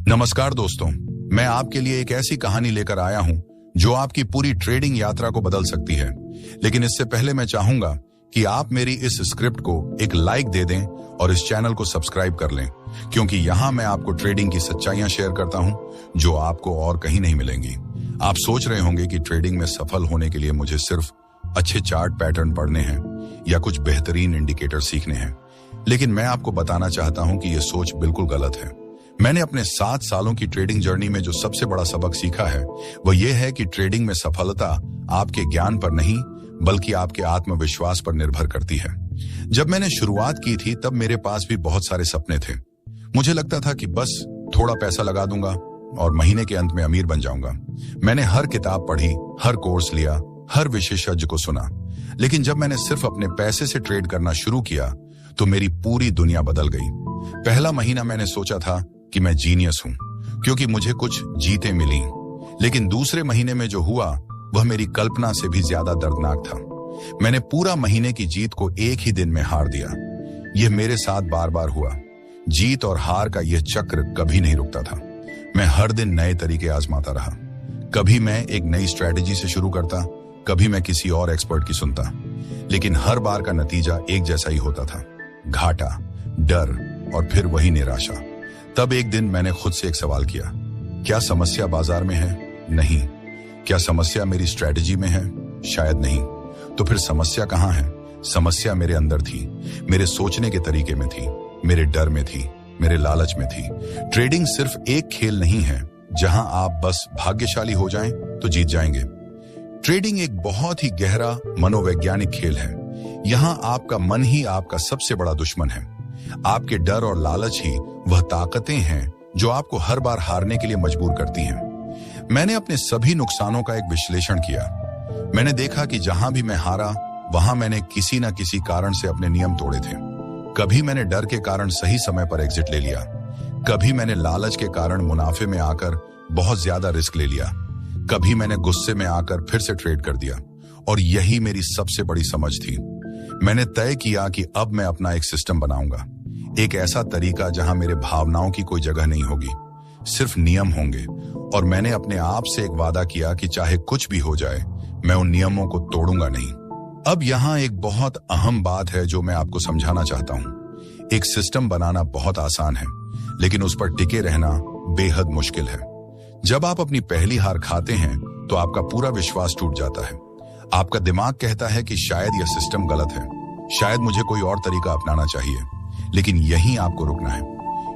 नमस्कार दोस्तों, मैं आपके लिए एक ऐसी कहानी लेकर आया हूं जो आपकी पूरी ट्रेडिंग यात्रा को बदल सकती है। लेकिन इससे पहले मैं चाहूंगा कि आप मेरी इस स्क्रिप्ट को एक लाइक दे दें और इस चैनल को सब्सक्राइब कर लें, क्योंकि यहां मैं आपको ट्रेडिंग की सच्चाइयां शेयर करता हूं जो आपको और कहीं नहीं मिलेंगी। आप सोच रहे होंगे कि ट्रेडिंग में सफल होने के लिए मुझे सिर्फ अच्छे चार्ट पैटर्न पढ़ने हैं या कुछ बेहतरीन इंडिकेटर सीखने हैं, लेकिन मैं आपको बताना चाहता हूं कि यह सोच बिल्कुल गलत है। मैंने अपने 7 सालों की ट्रेडिंग जर्नी में जो सबसे बड़ा सबक सीखा है वह यह है कि ट्रेडिंग में सफलता आपके ज्ञान पर नहीं बल्कि आपके आत्मविश्वास पर निर्भर करती है। जब मैंने शुरुआत की थी तब मेरे पास भी बहुत सारे सपने थे। मुझे लगता था कि बस थोड़ा पैसा लगा दूंगा और महीने के अंत में अमीर बन जाऊंगा। मैंने हर किताब पढ़ी, हर कोर्स लिया, हर विशेषज्ञ को सुना, लेकिन जब मैंने सिर्फ अपने पैसे से ट्रेड करना शुरू किया तो मेरी पूरी दुनिया बदल गई। पहला महीना मैंने सोचा था कि मैं जीनियस हूं क्योंकि मुझे कुछ जीतें मिली, लेकिन दूसरे महीने में जो हुआ वह मेरी कल्पना से भी ज्यादा दर्दनाक था। मैंने पूरा महीने की जीत को एक ही दिन में हार दिया। यह मेरे साथ बार बार हुआ। जीत और हार का यह चक्र कभी नहीं रुकता था। मैं हर दिन नए तरीके आजमाता रहा। कभी मैं एक नई स्ट्रेटेजी से शुरू करता, कभी मैं किसी और एक्सपर्ट की सुनता, लेकिन हर बार का नतीजा एक जैसा ही होता था, घाटा, डर और फिर वही निराशा। तब एक दिन मैंने खुद से एक सवाल किया, क्या समस्या बाजार में है? नहीं। क्या समस्या मेरी स्ट्रेटजी में है? शायद नहीं। तो फिर समस्या कहां है? समस्या मेरे अंदर थी, मेरे सोचने के तरीके में थी, मेरे डर में थी, मेरे लालच में थी। ट्रेडिंग सिर्फ एक खेल नहीं है जहां आप बस भाग्यशाली हो जाएं तो जीत जाएंगे। ट्रेडिंग एक बहुत ही गहरा मनोवैज्ञानिक खेल है। यहां आपका मन ही आपका सबसे बड़ा दुश्मन है। आपके डर और लालच ही वह ताकतें हैं जो आपको हर बार हारने के लिए मजबूर करती हैं। मैंने अपने सभी नुकसानों का एक विश्लेषण किया। मैंने देखा कि जहां भी मैं हारा वहां मैंने किसी न किसी कारण से अपने नियम तोड़े थे। कभी मैंने डर के कारण सही समय पर एग्जिट ले लिया, कभी मैंने लालच के कारण मुनाफे में आकर बहुत ज्यादा रिस्क ले लिया, कभी मैंने गुस्से में आकर फिर से ट्रेड कर दिया। और यही मेरी सबसे बड़ी समझ थी। मैंने तय किया कि अब मैं अपना एक सिस्टम बनाऊंगा, एक ऐसा तरीका जहां मेरे भावनाओं की कोई जगह नहीं होगी, सिर्फ नियम होंगे। और मैंने अपने आप से एक वादा किया कि चाहे कुछ भी हो जाए मैं उन नियमों को तोड़ूंगा नहीं। अब यहाँ एक बहुत अहम बात है जो मैं आपको समझाना चाहता हूँ। एक सिस्टम बनाना बहुत आसान है, लेकिन उस पर टिके रहना बेहद मुश्किल है। जब आप अपनी पहली हार खाते हैं तो आपका पूरा विश्वास टूट जाता है। आपका दिमाग कहता है कि शायद यह सिस्टम गलत है, शायद मुझे कोई और तरीका अपनाना चाहिए। लेकिन यहीं आपको रुकना है,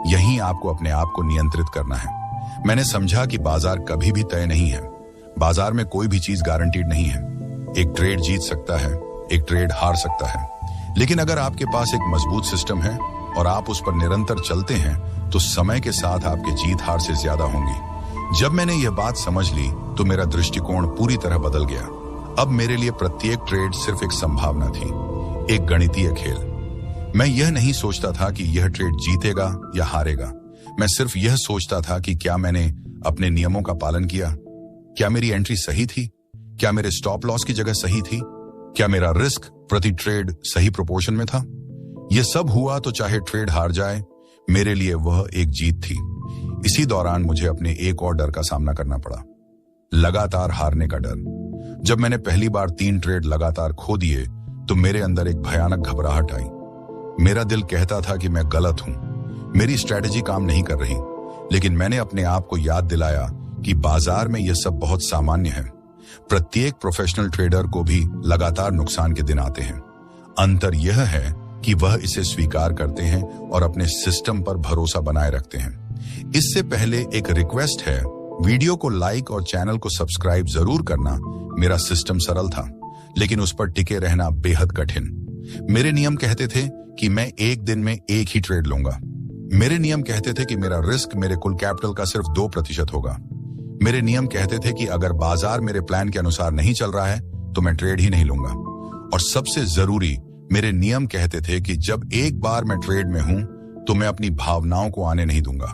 यहीं आपको अपने आप को नियंत्रित करना है। मैंने समझा कि बाजार कभी भी तय नहीं है। बाजार में कोई भी चीज गारंटीड नहीं है। एक ट्रेड जीत सकता है, एक ट्रेड हार सकता है, लेकिन अगर आपके पास एक मजबूत सिस्टम है और आप उस पर निरंतर चलते हैं तो समय के साथ आपकी जीत हार से ज्यादा होंगी। जब मैंने यह बात समझ ली तो मेरा दृष्टिकोण पूरी तरह बदल गया। अब मेरे लिए प्रत्येक ट्रेड सिर्फ एक संभावना थी, एक गणितीय खेल। मैं यह नहीं सोचता था कि यह ट्रेड जीतेगा या हारेगा। मैं सिर्फ यह सोचता था कि क्या मैंने अपने नियमों का पालन किया, क्या मेरी एंट्री सही थी, क्या मेरे स्टॉप लॉस की जगह सही थी, क्या मेरा रिस्क प्रति ट्रेड सही प्रोपोर्शन में था। यह सब हुआ तो चाहे ट्रेड हार जाए मेरे लिए वह एक जीत थी। इसी दौरान मुझे अपने एक और डर का सामना करना पड़ा, लगातार हारने का डर। जब मैंने पहली बार 3 ट्रेड लगातार खो दिए तो मेरे अंदर एक भयानक घबराहट आई। मेरा दिल कहता था कि मैं गलत हूं, मेरी स्ट्रेटेजी काम नहीं कर रही। लेकिन मैंने अपने आप को याद दिलाया कि बाजार में यह सब बहुत सामान्य है। प्रत्येक प्रोफेशनल ट्रेडर को भी लगातार नुकसान के दिन आते हैं। अंतर यह है कि वह इसे स्वीकार करते हैं और अपने सिस्टम पर भरोसा बनाए रखते हैं। इससे पहले एक रिक्वेस्ट है, वीडियो को लाइक और चैनल को सब्सक्राइब जरूर करना। मेरा सिस्टम सरल था, लेकिन उस पर टिके रहना बेहद कठिन। मेरे नियम कहते थे कि मैं एक दिन में एक ही ट्रेड लूंगा। मेरे नियम कहते थे कि मेरा रिस्क मेरे कुल कैपिटल का सिर्फ 2% होगा। मेरे नियम कहते थे कि अगर बाजार मेरे प्लान के अनुसार नहीं चल रहा है तो मैं ट्रेड ही नहीं लूंगा। और सबसे जरूरी, मेरे नियम कहते थे कि जब एक बार मैं ट्रेड में हूं तो मैं अपनी भावनाओं को आने नहीं दूंगा।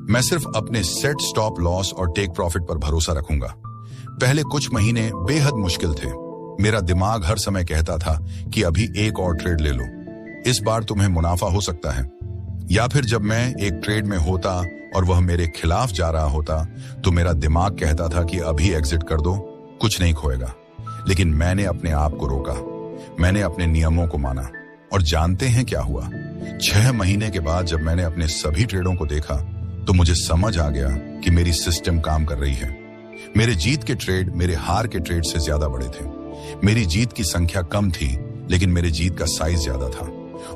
मैं सिर्फ अपने सेट स्टॉप लॉस और टेक प्रॉफिट पर भरोसा रखूंगा। पहले कुछ महीने बेहद मुश्किल थे। मेरा दिमाग हर समय कहता था कि अभी एक और ट्रेड ले लो, इस बार तुम्हें मुनाफा हो सकता है। या फिर जब मैं एक ट्रेड में होता और वह मेरे खिलाफ जा रहा होता तो मेरा दिमाग कहता था कि अभी एग्जिट कर दो, कुछ नहीं खोएगा। लेकिन मैंने अपने आप को रोका, मैंने अपने नियमों को माना। और जानते हैं क्या हुआ? 6 महीने के बाद जब मैंने अपने सभी ट्रेडों को देखा तो मुझे समझ आ गया कि मेरी सिस्टम काम कर रही है। मेरे जीत के ट्रेड मेरे हार के ट्रेड से ज्यादा बड़े थे। मेरी जीत की संख्या कम थी लेकिन मेरे जीत का साइज ज्यादा था।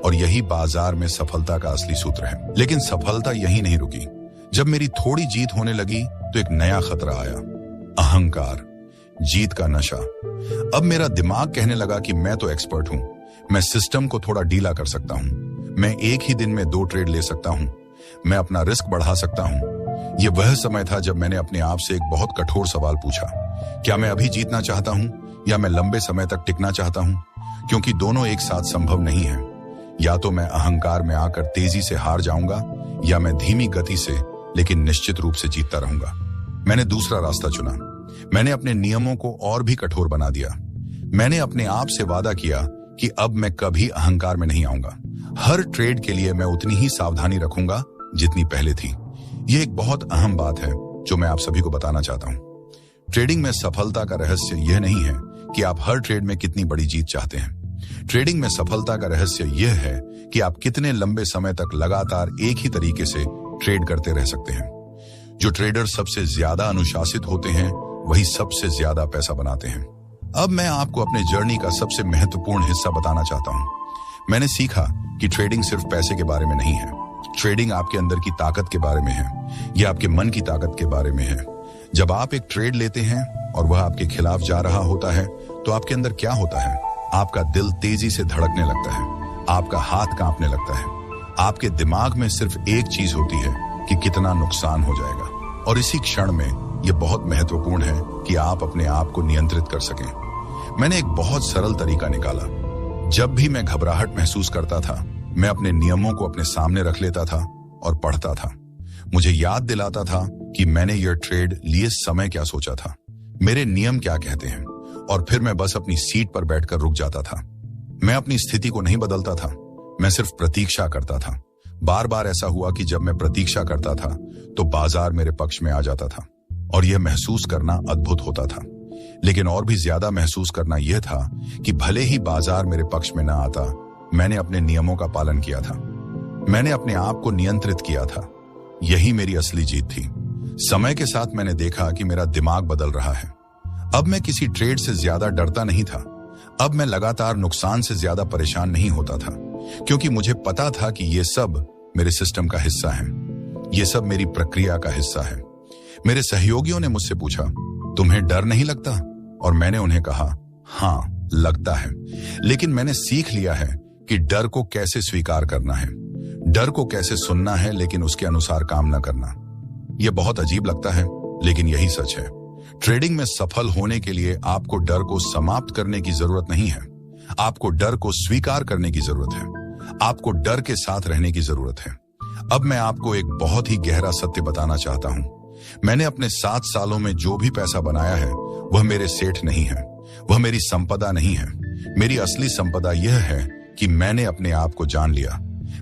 और यही बाजार में सफलता का असली सूत्र है। लेकिन सफलता यही नहीं रुकी। जब मेरी थोड़ी जीत होने लगी तो एक नया खतरा आया, अहंकार, जीत का नशा। अब मेरा दिमाग कहने लगा कि मैं तो एक्सपर्ट हूं, मैं सिस्टम को थोड़ा ढीला कर सकता हूं, मैं एक ही दिन में 2 ट्रेड ले सकता हूं, मैं अपना रिस्क बढ़ा सकता हूं। यह वह समय था जब मैंने अपने आप से एक बहुत कठोर सवाल पूछा, क्या मैं अभी जीतना चाहता हूं या मैं लंबे समय तक टिकना चाहता हूं? क्योंकि दोनों एक साथ संभव नहीं है। या तो मैं अहंकार में आकर तेजी से हार जाऊंगा या मैं धीमी गति से लेकिन निश्चित रूप से जीतता रहूंगा। मैंने दूसरा रास्ता चुना। मैंने अपने नियमों को और भी कठोर बना दिया। मैंने अपने आप से वादा किया कि अब मैं कभी अहंकार में नहीं आऊंगा। हर ट्रेड के लिए मैं उतनी ही सावधानी रखूंगा जितनी पहले थी। यह एक बहुत अहम बात है जो मैं आप सभी को बताना चाहता हूं। ट्रेडिंग में सफलता का रहस्य यह नहीं है कि आप हर ट्रेड में कितनी बड़ी जीत चाहते हैं। ट्रेडिंग में सफलता का रहस्य यह है कि आप कितने लंबे समय तक लगातार एक ही तरीके से ट्रेड करते रह सकते हैं। जो ट्रेडर सबसे ज्यादा अनुशासित होते हैं वही सबसे ज्यादा पैसा बनाते हैं। अब मैं आपको अपने जर्नी का सबसे महत्वपूर्ण हिस्सा बताना चाहता हूं। मैंने सीखा कि ट्रेडिंग सिर्फ पैसे के बारे में नहीं है। ट्रेडिंग आपके अंदर की ताकत के बारे में है। यह आपके मन की ताकत के बारे में है। जब आप एक ट्रेड लेते हैं और वह आपके खिलाफ जा रहा होता है तो आपके अंदर क्या होता है? आपका दिल तेजी से धड़कने लगता है, आपका हाथ कांपने लगता है। आपके दिमाग में सिर्फ एक चीज होती है कि कितना नुकसान हो जाएगा। और इसी क्षण में यह बहुत महत्वपूर्ण है कि आप अपने आप को नियंत्रित कर सकें। मैंने एक बहुत सरल तरीका निकाला। जब भी मैं घबराहट महसूस करता था, मैं अपने नियमों को अपने सामने रख लेता था और पढ़ता था। मुझे याद दिलाता था कि मैंने यह ट्रेड लिए समय क्या सोचा था, मेरे नियम क्या कहते हैं, और फिर मैं बस अपनी सीट पर बैठकर रुक जाता था। मैं अपनी स्थिति को नहीं बदलता था, मैं सिर्फ प्रतीक्षा करता था। बार बार ऐसा हुआ कि जब मैं प्रतीक्षा करता था तो बाजार मेरे पक्ष में आ जाता था और यह महसूस करना अद्भुत होता था। लेकिन और भी ज्यादा महसूस करना यह था कि भले ही बाजार मेरे पक्ष में न आता, मैंने अपने नियमों का पालन किया था। मैंने अपने आप को नियंत्रित किया था। यही मेरी असली जीत थी। समय के साथ मैंने देखा कि मेरा दिमाग बदल रहा है। अब मैं किसी ट्रेड से ज्यादा डरता नहीं था। अब मैं लगातार नुकसान से ज्यादा परेशान नहीं होता था, क्योंकि मुझे पता था कि ये सब मेरे सिस्टम का हिस्सा है। ये सब मेरी प्रक्रिया का हिस्सा है। मेरे सहयोगियों ने मुझसे पूछा, तुम्हें डर नहीं लगता? और मैंने उन्हें कहा, हाँ लगता है, लेकिन मैंने सीख लिया है कि डर को कैसे स्वीकार करना है, डर को कैसे सुनना है लेकिन उसके अनुसार काम न करना। यह बहुत अजीब लगता है लेकिन यही सच है। ट्रेडिंग में सफल होने के लिए आपको डर को समाप्त करने की जरूरत नहीं है। आपको डर को स्वीकार करने की जरूरत है। आपको डर के साथ रहने की जरूरत है। अब मैं आपको एक बहुत ही गहरा सत्य बताना चाहता हूं। मैंने अपने 7 सालों में जो भी पैसा बनाया है वह मेरे सेठ नहीं है, वह मेरी संपदा नहीं है। मेरी असली संपदा यह है कि मैंने अपने आप को जान लिया,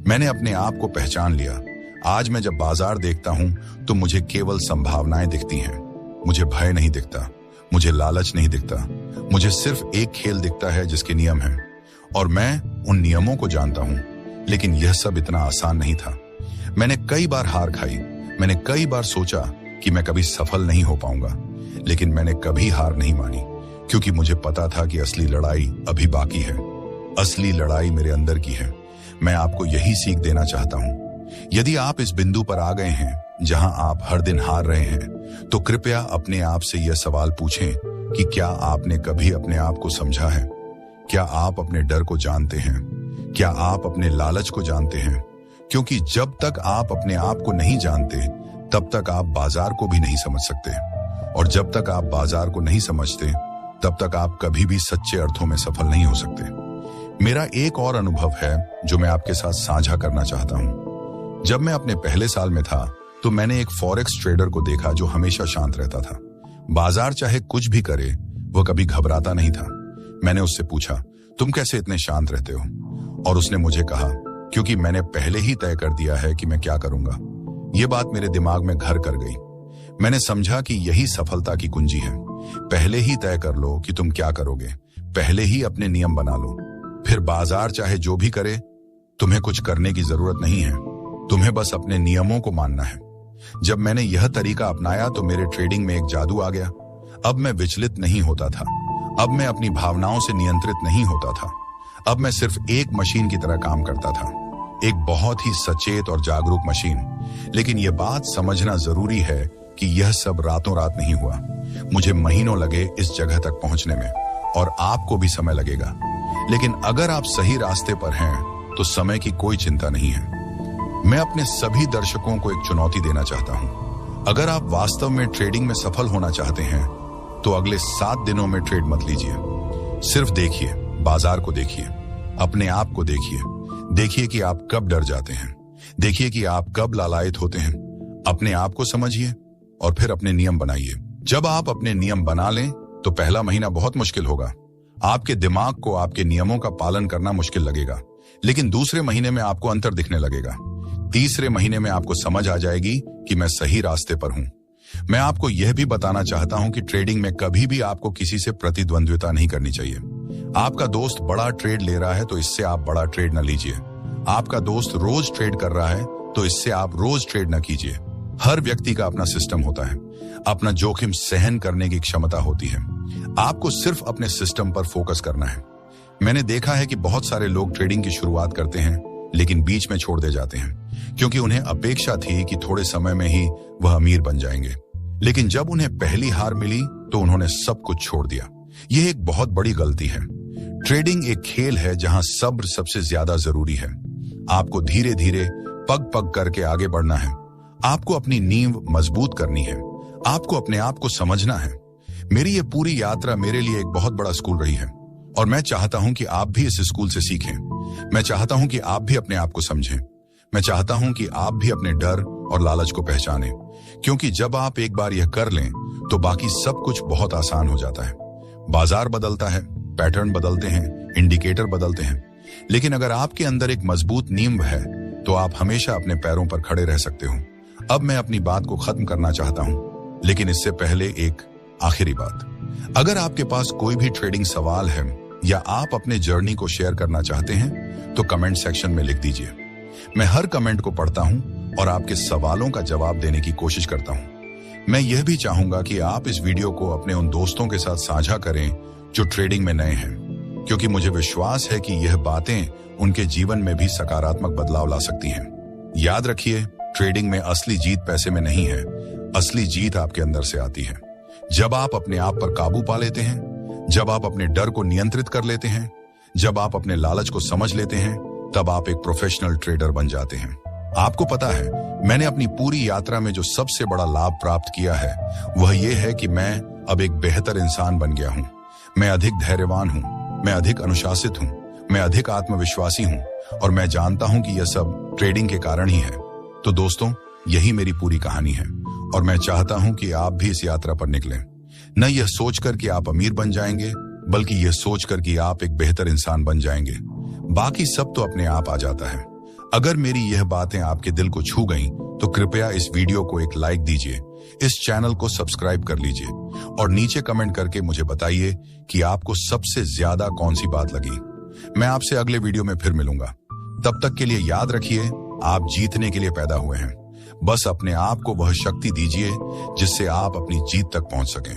मैंने अपने आप को पहचान लिया। आज मैं जब बाजार देखता हूं तो मुझे केवल संभावनाएं दिखती हैं। मुझे भय नहीं दिखता, मुझे लालच नहीं दिखता। मुझे सिर्फ एक खेल दिखता है जिसके नियम हैं और मैं उन नियमों को जानता हूं। लेकिन यह सब इतना आसान नहीं था। मैंने कई बार हार खाई, मैंने कई बार सोचा कि मैं कभी सफल नहीं हो पाऊंगा, लेकिन मैंने कभी हार नहीं मानी, क्योंकि मुझे पता था कि असली लड़ाई अभी बाकी है। असली लड़ाई मेरे अंदर की है। मैं आपको यही सीख देना चाहता हूं। यदि आप इस बिंदु पर आ गए हैं जहां आप हर दिन हार रहे हैं, तो कृपया अपने आप से यह सवाल पूछें कि क्या आपने कभी अपने आप को समझा है? क्या आप अपने डर को जानते हैं? क्या आप अपने लालच को जानते हैं? क्योंकि जब तक आप अपने आप को नहीं जानते, तब तक आप बाजार को भी नहीं समझ सकते। और जब तक आप बाजार को नहीं समझते, तब तक आप कभी भी सच्चे अर्थों में सफल नहीं हो सकते। मेरा एक और अनुभव है जो मैं आपके साथ साझा करना चाहता हूं। जब मैं अपने पहले साल में था तो मैंने एक फॉरेक्स ट्रेडर को देखा जो हमेशा शांत रहता था। बाजार चाहे कुछ भी करे, वह कभी घबराता नहीं था। मैंने उससे पूछा, तुम कैसे इतने शांत रहते हो? और उसने मुझे कहा, क्योंकि मैंने पहले ही तय कर दिया है कि मैं क्या करूंगा। ये बात मेरे दिमाग में घर कर गई। मैंने समझा कि यही सफलता की कुंजी है। पहले ही तय कर लो कि तुम क्या करोगे, पहले ही अपने नियम बना लो, फिर बाजार चाहे जो भी करे, तुम्हें कुछ करने की जरूरत नहीं है। तुम्हें बस अपने नियमों को मानना है। जब मैंने यह तरीका अपनाया तो मेरे ट्रेडिंग में एक जादू आ गया। अब मैं विचलित नहीं होता था। अब मैं अपनी भावनाओं से नियंत्रित नहीं होता था। अब मैं सिर्फ एक मशीन की तरह काम करता था, एक बहुत ही सचेत और जागरूक मशीन। लेकिन यह बात समझना जरूरी है कि यह सब रातों रात नहीं हुआ। मुझे महीनों लगे इस जगह तक पहुंचने में, और आपको भी समय लगेगा। लेकिन अगर आप सही रास्ते पर हैं तो समय की कोई चिंता नहीं है। मैं अपने सभी दर्शकों को एक चुनौती देना चाहता हूं। अगर आप वास्तव में ट्रेडिंग में सफल होना चाहते हैं तो अगले 7 दिनों में ट्रेड मत लीजिए। सिर्फ देखिए, बाजार को देखिए, अपने आप को देखिए। देखिए कि आप कब डर जाते हैं, देखिए कि आप कब लालायित होते हैं। अपने आप को समझिए और फिर अपने नियम बनाइए। जब आप अपने नियम बना लें तो पहला महीना बहुत मुश्किल होगा। आपके दिमाग को आपके नियमों का पालन करना मुश्किल लगेगा, लेकिन दूसरे महीने में आपको अंतर दिखने लगेगा। तीसरे महीने में आपको समझ आ जाएगी कि मैं सही रास्ते पर हूं। मैं आपको यह भी बताना चाहता हूं कि ट्रेडिंग में कभी भी आपको किसी से प्रतिद्वंद्विता नहीं करनी चाहिए। आपका दोस्त बड़ा ट्रेड ले रहा है तो इससे आप बड़ा ट्रेड न लीजिए। आपका दोस्त रोज ट्रेड कर रहा है तो इससे आप रोज ट्रेड न कीजिए। हर व्यक्ति का अपना सिस्टम होता है, अपना जोखिम सहन करने की क्षमता होती है। आपको सिर्फ अपने सिस्टम पर फोकस करना है। मैंने देखा है कि बहुत सारे लोग ट्रेडिंग की शुरुआत करते हैं लेकिन बीच में छोड़ दे जाते हैं, क्योंकि उन्हें अपेक्षा थी कि थोड़े समय में ही वह अमीर बन जाएंगे। लेकिन जब उन्हें पहली हार मिली तो उन्होंने सब कुछ छोड़ दिया। यह एक बहुत बड़ी गलती है। ट्रेडिंग एक खेल है जहां सब्र सबसे ज्यादा जरूरी है। आपको धीरे धीरे पग पग करके आगे बढ़ना है। आपको अपनी नींव मजबूत करनी है। आपको अपने आप को समझना है। मेरी ये पूरी यात्रा मेरे लिए एक बहुत बड़ा स्कूल रही है, और मैं चाहता हूं कि आप भी इस स्कूल से सीखें। मैं चाहता हूं कि आप भी अपने आप को समझें। मैं चाहता हूं कि आप भी अपने डर और लालच को पहचानें, क्योंकि जब आप एक बार यह कर लें तो बाकी सब कुछ बहुत आसान हो जाता है। बाजार बदलता है, पैटर्न बदलते हैं, इंडिकेटर बदलते हैं, लेकिन अगर आपके अंदर एक मजबूत नींव है तो आप हमेशा अपने पैरों पर खड़े रह सकते हो। अब मैं अपनी बात को खत्म करना चाहता हूं, लेकिन इससे पहले एक आखिरी बात। अगर आपके पास कोई भी ट्रेडिंग सवाल है या आप अपने जर्नी को शेयर करना चाहते हैं तो कमेंट सेक्शन में लिख दीजिए। मैं हर कमेंट को पढ़ता हूं और आपके सवालों का जवाब देने की कोशिश करता हूं। मैं यह भी चाहूंगा कि आप इस वीडियो को अपने उन दोस्तों के साथ साझा करें जो ट्रेडिंग में नए हैं, क्योंकि मुझे विश्वास है कि यह बातें उनके जीवन में भी सकारात्मक बदलाव ला सकती हैं। याद रखिए, ट्रेडिंग में असली जीत पैसे में नहीं है, असली जीत आपके अंदर से आती है। जब आप अपने आप पर काबू पा लेते हैं, जब आप अपने डर को नियंत्रित कर लेते हैं, जब आप अपने लालच को समझ लेते हैं, तब आप एक प्रोफेशनल ट्रेडर बन जाते हैं। आपको पता है, मैंने अपनी पूरी यात्रा में जो सबसे बड़ा लाभ प्राप्त किया है वह यह है कि मैं अब एक बेहतर इंसान बन गया हूं। मैं अधिक धैर्यवान हूं, मैं अधिक अनुशासित हूं, मैं अधिक आत्मविश्वासी हूं, और मैं जानता हूं कि यह सब ट्रेडिंग के कारण ही है। तो दोस्तों, यही मेरी पूरी कहानी है, और मैं चाहता हूं कि आप भी इस यात्रा पर निकलें। न यह सोचकर कि आप अमीर बन जाएंगे, बल्कि यह सोचकर कि आप एक बेहतर इंसान बन जाएंगे। बाकी सब तो अपने आप आ जाता है। अगर मेरी यह बातें आपके दिल को छू गईं, तो कृपया इस वीडियो को एक लाइक दीजिए, इस चैनल को सब्सक्राइब कर लीजिए, और नीचे कमेंट करके मुझे बताइए कि आपको सबसे ज्यादा कौन सी बात लगी। मैं आपसे अगले वीडियो में फिर मिलूंगा। तब तक के लिए याद रखिए, आप जीतने के लिए पैदा हुए हैं। बस अपने आप को वह शक्ति दीजिए जिससे आप अपनी जीत तक पहुंच सकें।